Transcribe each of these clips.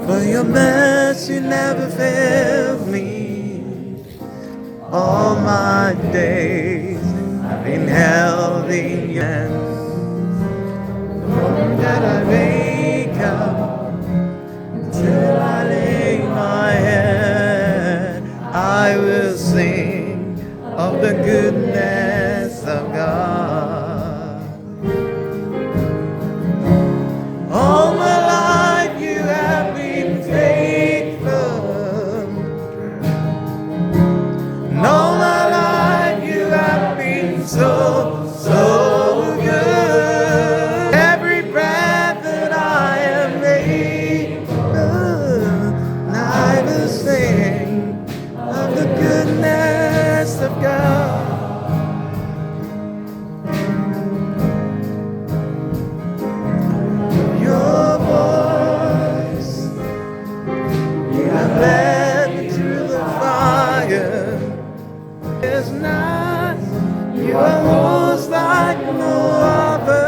For your mercy never failed me. All my days I've been held in your hands. The moment that I wake up till I lay my head, I will sing of the goodness of God. All my life you have been faithful. And all my life you have been so, so good. Every breath that I am able, I will sing of the goodness of God. Your voice, you have led me through the fire. There's not, you are most like no other.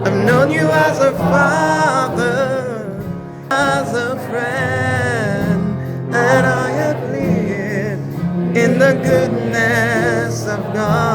I've known you as a father, as a friend, and I have lived in the goodness of God.